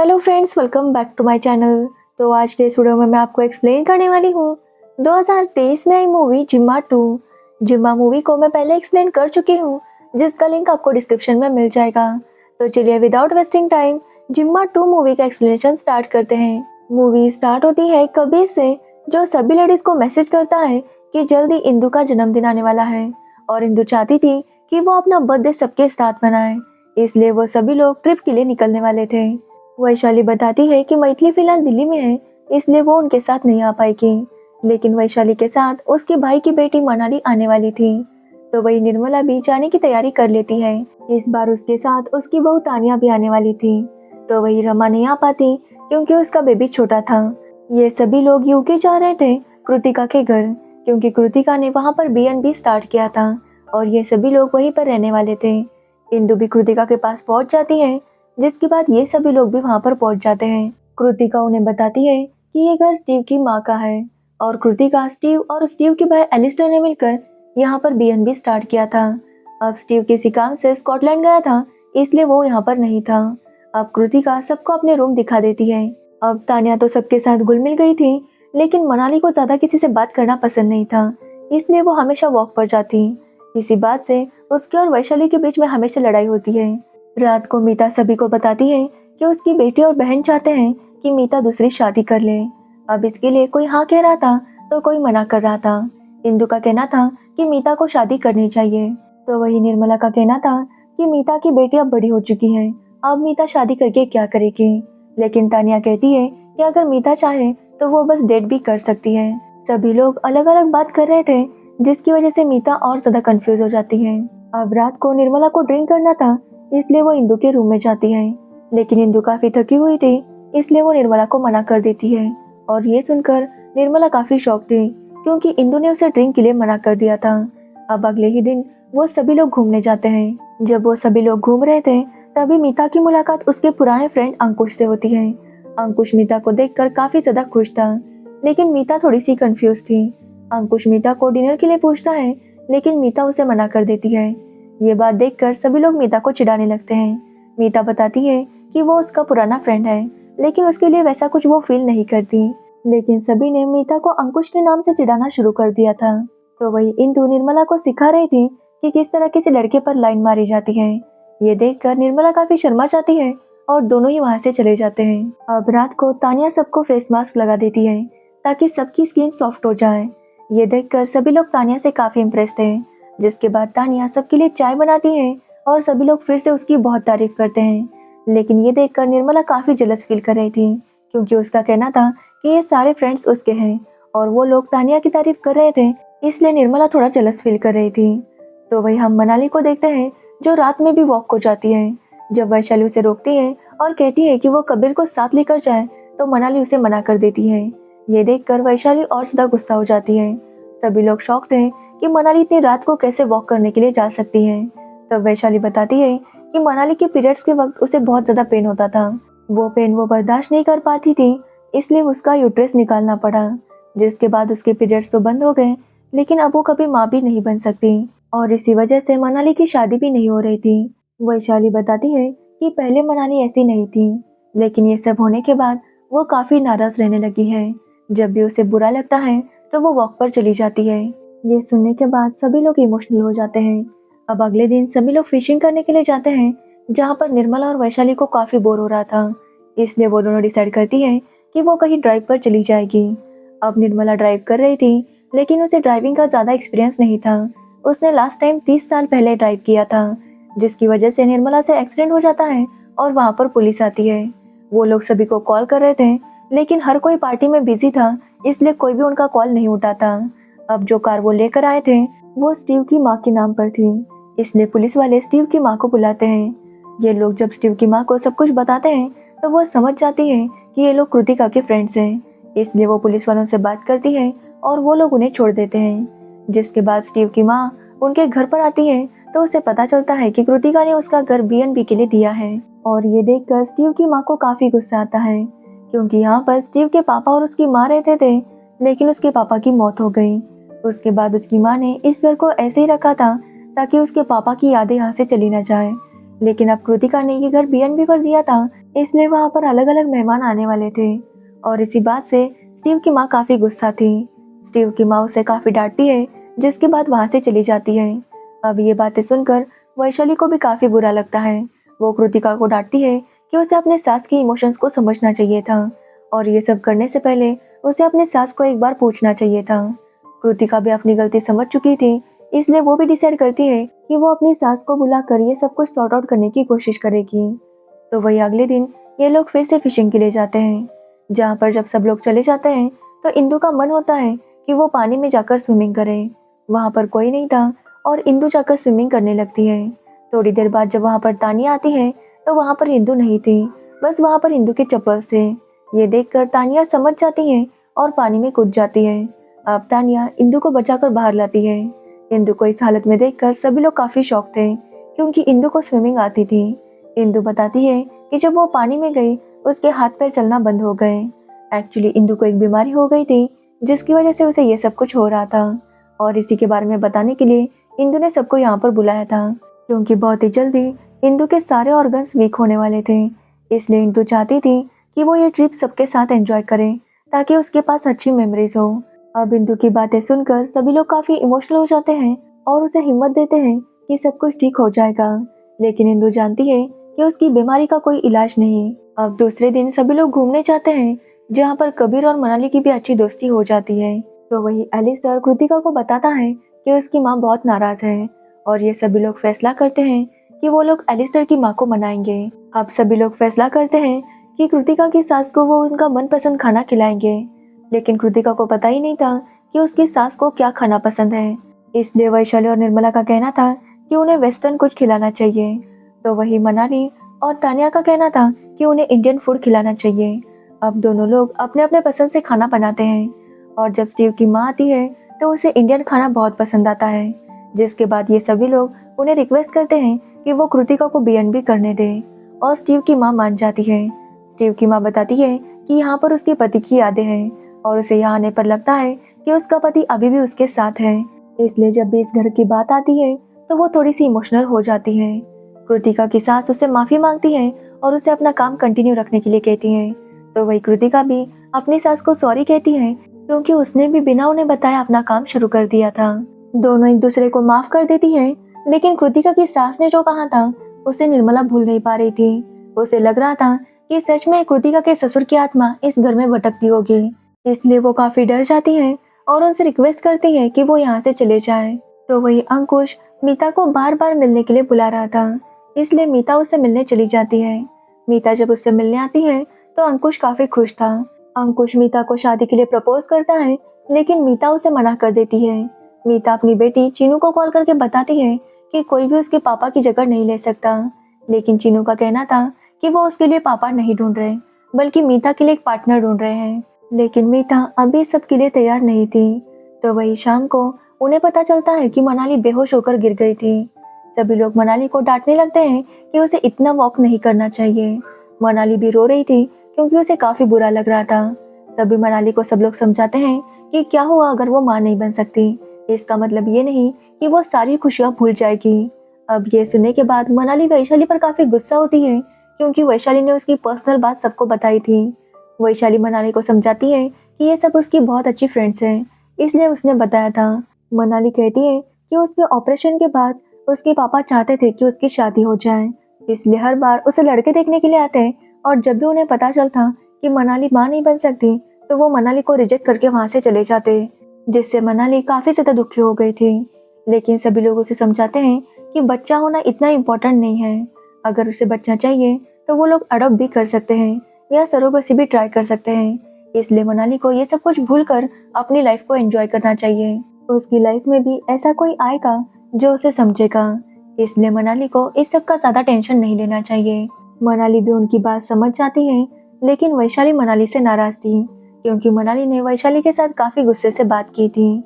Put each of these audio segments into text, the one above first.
Hello friends, welcome back to my channel. तो आज के इस वीडियो में मैं आपको एक्सप्लेन करने वाली हूँ 2023 में आई मूवी जिम्मा 2। जिम्मा मूवी को मैं पहले एक्सप्लेन कर चुकी हूँ, जिसका लिंक आपको डिस्क्रिप्शन में मिल जाएगा। तो चलिए विदाउट वेस्टिंग टाइम जिम्मा 2 मूवी का एक्सप्लेनेशन स्टार्ट करते हैं। मूवी स्टार्ट होती है कबीर से, जो सभी लेडीज को मैसेज करता है कि जल्दी इंदु का जन्मदिन आने वाला है और इंदु चाहती थी कि वो अपना बर्थडे सबके साथ मनाए, इसलिए वो सभी लोग ट्रिप के लिए निकलने वाले थे। वैशाली बताती है कि मैथिली फिलहाल दिल्ली में है, इसलिए वो उनके साथ नहीं आ पाएगी, लेकिन वैशाली के साथ उसके भाई की बेटी मनाली आने वाली थी। तो वही निर्मला भी जाने की तैयारी कर लेती है। इस बार उसके साथ उसकी बहू तानिया भी आने वाली थी। तो वही रमा नहीं आ पाती क्योंकि उसका बेबी छोटा था। ये सभी लोग यूके जा रहे थे कृतिका के घर, क्योंकि कृतिका ने वहाँ पर B&B स्टार्ट किया था और ये सभी लोग वहीं पर रहने वाले थे। इंदु भी कृतिका के पास पहुँच जाती है, जिसके बाद ये सभी लोग भी वहाँ पर पहुँच जाते हैं। कृतिका उन्हें बताती है कि ये घर स्टीव की माँ का है और कृतिका स्टीव और स्टीव के भाई एलिस्टर ने मिलकर यहाँ पर B&B स्टार्ट किया था। अब स्टीव किसी काम से स्कॉटलैंड गया था, इसलिए वो यहाँ पर नहीं था। अब कृतिका सबको अपने रूम दिखा देती है। अब तानिया तो सबके साथ घुल मिल गई थी, लेकिन मनाली को ज्यादा किसी से बात करना पसंद नहीं था, इसलिए वो हमेशा वॉक पर जाती। इसी बात से उसके और वैशाली के बीच में हमेशा लड़ाई होती है। रात को मीता सभी को बताती है कि उसकी बेटी और बहन चाहते हैं कि मीता दूसरी शादी कर ले। अब इसके लिए कोई हाँ कह रहा था तो कोई मना कर रहा था। इंदु का कहना था कि मीता को शादी करनी चाहिए, तो वही निर्मला का कहना था कि मीता की बेटी अब बड़ी हो चुकी है, अब मीता शादी करके क्या करेगी। लेकिन तानिया कहती है कि अगर मीता चाहे तो वो बस डेट भी कर सकती है। सभी लोग अलग अलग बात कर रहे थे, जिसकी वजह से मीता और ज्यादा कंफ्यूज हो जाती है। अब रात को निर्मला को ड्रिंक करना था, इसलिए वो इंदु के रूम में जाती है, लेकिन इंदु काफी थकी हुई थी, इसलिए वो निर्मला को मना कर देती है। और ये सुनकर निर्मला काफी शॉक थी, क्योंकि इंदु ने उसे ड्रिंक के लिए मना कर दिया था। अब अगले ही दिन वो सभी लोग घूमने जाते हैं। जब वो सभी लोग घूम रहे थे, तभी मीता की मुलाकात उसके पुराने फ्रेंड अंकुश से होती है। अंकुश मीता को देखकर काफी ज्यादा खुश था, लेकिन मीता थोड़ी सी कंफ्यूज थी। अंकुश मीता को डिनर के लिए पूछता है, लेकिन मीता उसे मना कर देती है। ये बात देखकर सभी लोग मीता को चिढ़ाने लगते हैं। मीता बताती है कि वो उसका पुराना फ्रेंड है, लेकिन उसके लिए वैसा कुछ वो फील नहीं करती। लेकिन सभी ने मीता को अंकुश के नाम से चिढ़ाना शुरू कर दिया था। तो वही इंदु निर्मला को सिखा रही थी कि किस तरह किसी लड़के पर लाइन मारी जाती है। ये देखकर निर्मला काफी शर्मा जाती है और दोनों ही वहाँ से चले जाते हैं। अब रात को तानिया सबको फेस मास्क लगा देती है ताकि सबकी स्किन सॉफ्ट हो जाए। ये देखकर सभी लोग तानिया से काफी इम्प्रेस थे। जिसके बाद तानिया सबके लिए चाय बनाती है और सभी लोग फिर से उसकी बहुत तारीफ करते हैं। लेकिन ये देखकर निर्मला काफी जलस फील कर रही थी, क्योंकि उसका कहना था कि ये सारे फ्रेंड्स उसके हैं और वो लोग तानिया की तारीफ कर रहे थे, इसलिए निर्मला थोड़ा जलस फील कर रही थी। तो वही हम मनाली को देखते हैं, जो रात में भी वॉक को जाती है। जब वैशाली उसे रोकती है और कहती है कि वो कबीर को साथ लेकर जाए, तो मनाली उसे मना कर देती है। ये देखकर वैशाली और ज्यादा गुस्सा हो जाती है। सभी लोग शॉक्ड हैं कि मनाली इतनी रात को कैसे वॉक करने के लिए जा सकती है। तब वैशाली बताती है कि मनाली के पीरियड्स के वक्त उसे बहुत ज्यादा पेन होता था। वो पेन वो बर्दाश्त नहीं कर पाती थी, इसलिए उसका यूट्रस निकालना पड़ा, जिसके बाद उसके पीरियड्स तो बंद हो गए, लेकिन अब वो कभी माँ भी नहीं बन सकती और इसी वजह से मनाली की शादी भी नहीं हो रही थी। वैशाली बताती है कि पहले मनाली ऐसी नहीं थी, लेकिन ये सब होने के बाद वो काफी नाराज रहने लगी है। जब भी उसे बुरा लगता है तो वो वॉक पर चली जाती है। ये सुनने के बाद सभी लोग इमोशनल हो जाते हैं। अब अगले दिन सभी लोग फिशिंग करने के लिए जाते हैं, जहाँ पर निर्मला और वैशाली को काफी बोर हो रहा था, इसलिए वो दोनों डिसाइड करती है कि वो कहीं ड्राइव पर चली जाएगी। अब निर्मला ड्राइव कर रही थी, लेकिन उसे ड्राइविंग का ज्यादा एक्सपीरियंस नहीं था। उसने लास्ट टाइम 30 साल पहले ड्राइव किया था, जिसकी वजह से निर्मला से एक्सीडेंट हो जाता है और वहाँ पर पुलिस आती है। वो लोग सभी को कॉल कर रहे थे, लेकिन हर कोई पार्टी में बिजी था, इसलिए कोई भी उनका कॉल नहीं उठाता। अब जो कार वो लेकर आए थे वो स्टीव की माँ के नाम पर थी, इसलिए पुलिस वाले स्टीव की माँ को बुलाते हैं। ये लोग जब स्टीव की माँ को सब कुछ बताते हैं तो वो समझ जाती है कि ये लोग कृतिका के फ्रेंड्स हैं, इसलिए वो पुलिस वालों से बात करती है और वो लोग उन्हें छोड़ देते हैं। जिसके बाद स्टीव की माँ उनके घर पर आती है, तो उसे पता चलता है कि कृतिका ने उसका घर B&B के लिए दिया है। और ये देखकर स्टीव की माँ को काफी गुस्सा आता है, क्योंकि यहाँ पर स्टीव के पापा और उसकी माँ रहते थे, लेकिन उसके पापा की मौत हो गई। उसके बाद उसकी माँ ने इस घर को ऐसे ही रखा था ताकि उसके पापा की यादें यहाँ से चली न जाए। लेकिन अब कृतिका ने ये घर B&B पर दिया था, इसलिए वहाँ पर अलग अलग मेहमान आने वाले थे। और इसी बात से स्टीव की माँ काफ़ी गुस्सा थी। स्टीव की माँ उसे काफ़ी डांटती है, जिसके बाद वहाँ से चली जाती है। अब ये बातें सुनकर वैशाली को भी काफ़ी बुरा लगता है। वो कृतिका को डांटती है कि उसे अपने सास के इमोशंस को समझना चाहिए था और ये सब करने से पहले उसे अपने सास को एक बार पूछना चाहिए था। कृतिका भी अपनी गलती समझ चुकी थी, इसलिए वो भी डिसाइड करती है कि वो अपनी सास को बुलाकर ये सब कुछ सॉर्ट आउट करने की कोशिश करेगी। तो वही अगले दिन ये लोग फिर से फिशिंग के लिए जाते हैं, जहाँ पर जब सब लोग चले जाते हैं तो इंदु का मन होता है कि वो पानी में जाकर स्विमिंग करे। वहाँ पर कोई नहीं था और इंदु जाकर स्विमिंग करने लगती है। थोड़ी देर बाद जब वहाँ पर तानिया आती है तो वहाँ पर इंदु नहीं थी, बस वहाँ पर इंदु के चप्पल्स थे। ये देखकर तानिया समझ जाती है और पानी में कूद जाती है। अब तानिया इंदु को बचाकर बाहर लाती है। इंदु को इस हालत में देखकर सभी लोग काफ़ी शॉक थे, क्योंकि इंदु को स्विमिंग आती थी। इंदु बताती है कि जब वो पानी में गई उसके हाथ पैर चलना बंद हो गए। एक्चुअली इंदु को एक बीमारी हो गई थी, जिसकी वजह से उसे ये सब कुछ हो रहा था। और इसी के बारे में बताने के लिए इंदु ने सबको यहाँ पर बुलाया था, क्योंकि बहुत ही जल्दी इंदु के सारे ऑर्गन्स वीक होने वाले थे। इसलिए इंदु चाहती थी कि वो ये ट्रिप सबके साथ एंजॉय करे, ताकि उसके पास अच्छी मेमोरीज हो। अब इंदु की बातें सुनकर सभी लोग काफ़ी इमोशनल हो जाते हैं और उसे हिम्मत देते हैं कि सब कुछ ठीक हो जाएगा। लेकिन इंदु जानती है कि उसकी बीमारी का कोई इलाज नहीं। अब दूसरे दिन सभी लोग घूमने जाते हैं, जहाँ पर कबीर और मनाली की भी अच्छी दोस्ती हो जाती है। तो वही एलिस्टर कृतिका को बताता है कि उसकी माँ बहुत नाराज है और ये सभी लोग फैसला करते हैं कि वो लोग एलिस्टर की माँ को मनाएंगे। अब सभी लोग फैसला करते हैं कि कृतिका की सास को वो उनका मनपसंद खाना खिलाएंगे, लेकिन कृतिका को पता ही नहीं था कि उसकी सास को क्या खाना पसंद है। इसलिए वैशाली और निर्मला का कहना था कि उन्हें वेस्टर्न कुछ खिलाना चाहिए। तो वही मनाली और तानिया का कहना था कि उन्हें इंडियन फूड खिलाना चाहिए। अब दोनों लोग अपने अपने पसंद से खाना बनाते हैं और जब स्टीव की माँ आती है तो उसे इंडियन खाना बहुत पसंद आता है, जिसके बाद ये सभी लोग उन्हें रिक्वेस्ट करते हैं कि वो कृतिका को B&B करने दे और स्टीव की माँ मान जाती है। स्टीव की माँ बताती है कि यहाँ पर उसके पति की यादें हैं और उसे यहाँ आने पर लगता है कि उसका पति अभी भी उसके साथ है। इसलिए जब भी इस घर की बात आती है तो वो थोड़ी सी इमोशनल हो जाती है। कृतिका की सास उससे माफ़ी मांगती है और उसे अपना काम कंटिन्यू रखने के लिए कहती है। तो वही कृतिका भी अपनी सास को सॉरी कहती है, क्योंकि उसने भी बिना उन्हें बताए अपना काम शुरू कर दिया था। दोनों एक दूसरे को माफ कर देती है, लेकिन कृतिका की सास ने जो कहा था उसे निर्मला भूल नहीं पा रही थी। उसे लग रहा था कि सच में कृतिका के ससुर की आत्मा इस घर में भटकती होगी, इसलिए वो काफी डर जाती है और उनसे रिक्वेस्ट करती है कि वो यहाँ से चले जाए। तो वही अंकुश मीता को बार बार मिलने के लिए बुला रहा था, इसलिए मीता उससे मिलने चली जाती है। मीता जब उससे मिलने आती है तो अंकुश काफी खुश था। अंकुश मीता को शादी के लिए प्रपोज करता है, लेकिन मीता उसे मना कर देती है। मीता अपनी बेटी चीनू को कॉल करके बताती है कि कोई भी उसके पापा की जगह नहीं ले सकता, लेकिन चीनू का कहना था कि वो उसके लिए पापा नहीं ढूंढ रहे, बल्कि मीता के लिए एक पार्टनर ढूंढ रहे हैं। लेकिन मीता अभी सब के लिए तैयार नहीं थी। तो वही शाम को उन्हें पता चलता है कि मनाली बेहोश होकर गिर गई थी। सभी लोग मनाली को डांटने लगते हैं कि उसे इतना वॉक नहीं करना चाहिए। मनाली भी रो रही थी, क्योंकि उसे काफी बुरा लग रहा था। तभी मनाली को सब लोग समझाते हैं कि क्या हुआ अगर वो मां नहीं बन सकती, इसका मतलब ये नहीं कि वो सारी खुशियां भूल जाएगी। अब ये सुनने के बाद मनाली वैशाली पर काफी गुस्सा होती है, क्योंकि वैशाली ने उसकी पर्सनल बात सबको बताई थी। वैशाली मनाली को समझाती है कि ये सब उसकी बहुत अच्छी फ्रेंड्स हैं, इसलिए उसने बताया था। मनाली कहती है कि उसके ऑपरेशन के बाद उसके पापा चाहते थे कि उसकी शादी हो जाए, इसलिए हर बार उसे लड़के देखने के लिए आते हैं और जब भी उन्हें पता चलता कि मनाली मां नहीं बन सकती तो वो मनाली को रिजेक्ट करके वहां से चले जाते, जिससे मनाली काफी ज्यादा दुखी हो गई थी। लेकिन सभी लोग उसे समझाते हैं कि बच्चा होना इतना इम्पोर्टेंट नहीं है, अगर उसे बच्चा चाहिए तो वो लोग अडॉप्ट भी कर सकते हैं या सरोगेसी भी ट्राई कर सकते हैं। इसलिए मनाली को ये सब कुछ भूलकर अपनी लाइफ को एंजॉय करना चाहिए। उसकी लाइफ में भी ऐसा कोई आएगा जो उसे समझेगा, इसलिए मनाली को इस सब का ज्यादा टेंशन नहीं लेना चाहिए। मनाली भी उनकी बात समझ जाती है, लेकिन वैशाली मनाली से नाराज थी, क्योंकि मनाली ने वैशाली के साथ काफी गुस्से से बात की थी।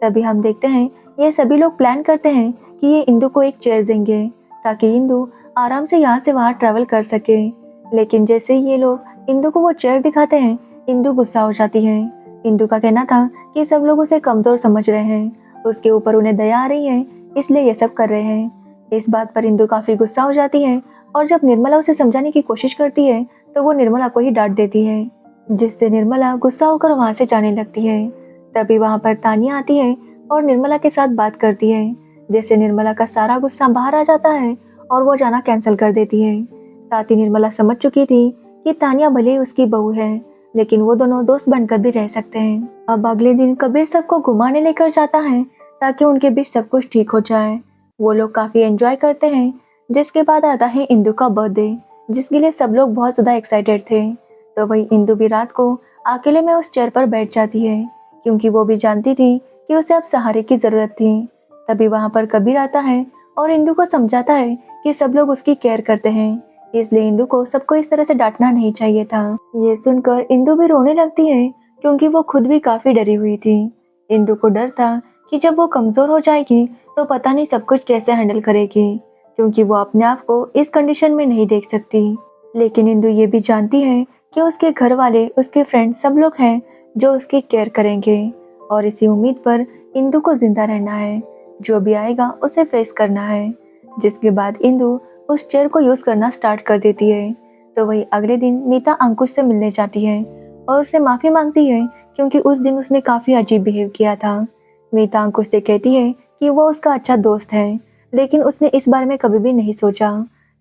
तभी हम देखते हैं ये सभी लोग प्लान करते हैं कि ये इंदु को एक चेयर देंगे, ताकि इंदु आराम से यहाँ से वहाँ ट्रैवल कर सके। लेकिन जैसे ही ये लोग इंदु को वो चेयर दिखाते हैं, इंदु गुस्सा हो जाती है। इंदु का कहना था कि सब लोग उसे कमजोर समझ रहे हैं, उसके ऊपर उन्हें दया आ रही है, इसलिए ये सब कर रहे हैं। इस बात पर इंदु काफी गुस्सा हो जाती है और जब निर्मला उसे समझाने की कोशिश करती है तो वो निर्मला को ही डांट देती है, जिससे निर्मला गुस्सा होकर वहाँ से जाने लगती है। तभी वहाँ पर तानिया आती है और निर्मला के साथ बात करती है, जिससे निर्मला का सारा गुस्सा बाहर आ जाता है और वो जाना कैंसिल कर देती है। साथ ही निर्मला समझ चुकी थी कि तानिया भले ही उसकी बहू है, लेकिन वो दोनों दोस्त बनकर भी रह सकते हैं। अब अगले दिन कबीर सबको घुमाने लेकर जाता है ताकि उनके बीच सब कुछ ठीक हो जाए। वो लोग काफी एंजॉय करते हैं। जिसके बाद आता है इंदु का बर्थडे, जिसके लिए सब लोग बहुत ज्यादा एक्साइटेड थे। तो वही इंदु भी रात को अकेले में उस चेयर पर बैठ जाती है, क्योंकि वो भी जानती थी कि उसे अब सहारे की जरूरत थी। तभी वहाँ पर कबीर आता है और इंदु को समझाता है कि सब लोग उसकी केयर करते हैं, इसलिए इंदु को सबको इस तरह से डांटना नहीं चाहिए था। ये सुनकर इंदु भी रोने लगती है, क्योंकि वो खुद भी काफी डरी हुई थी। इंदु को डर था कि जब वो कमजोर हो जाएगी तो पता नहीं सब कुछ कैसे हैंडल करेगी, क्योंकि वो अपने आप को इस कंडीशन में नहीं देख सकती। लेकिन इंदु ये भी जानती है कि उसके घर वाले, उसके फ्रेंड सब लोग हैं जो उसकी केयर करेंगे, और इसी उम्मीद पर इंदु को जिंदा रहना है। जो भी आएगा उसे फेस करना है। जिसके बाद इंदु उस चेयर को यूज करना स्टार्ट कर देती है। तो वही अगले दिन मीता अंकुश से मिलने जाती है और उससे माफी मांगती है, क्योंकि उस दिन उसने काफी अजीब बिहेव किया था। मीता अंकुश से कहती है कि वो उसका अच्छा दोस्त है, लेकिन उसने इस बारे में कभी भी नहीं सोचा।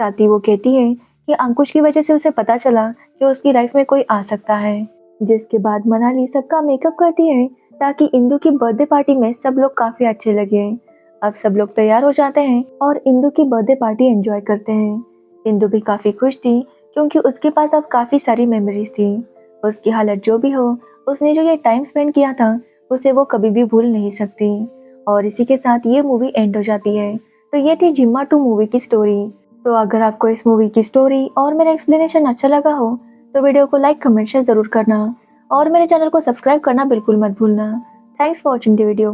साथ ही वो कहती है कि अंकुश की वजह से उसे पता चला कि उसकी लाइफ में कोई आ सकता है। जिसके बाद मनाली सबका मेकअप करती है ताकि इंदु की बर्थडे पार्टी में सब लोग काफी अच्छे लगे। अब सब लोग तैयार हो जाते हैं और इंदु की बर्थडे पार्टी एंजॉय करते हैं। इंदु भी काफी खुश थी, क्योंकि उसके पास अब काफी सारी मेमोरीज थी। उसकी हालत जो भी हो, उसने जो ये टाइम स्पेंड किया था उसे वो कभी भी भूल नहीं सकती। और इसी के साथ ये मूवी एंड हो जाती है। तो ये थी जिम्मा 2 मूवी की स्टोरी। तो अगर आपको इस मूवी की स्टोरी और मेरा एक्सप्लेनेशन अच्छा लगा हो तो वीडियो को लाइक, कमेंट, शेयर जरूर करना, और मेरे चैनल को सब्सक्राइब करना बिल्कुल मत भूलना। Thanks for watching the video.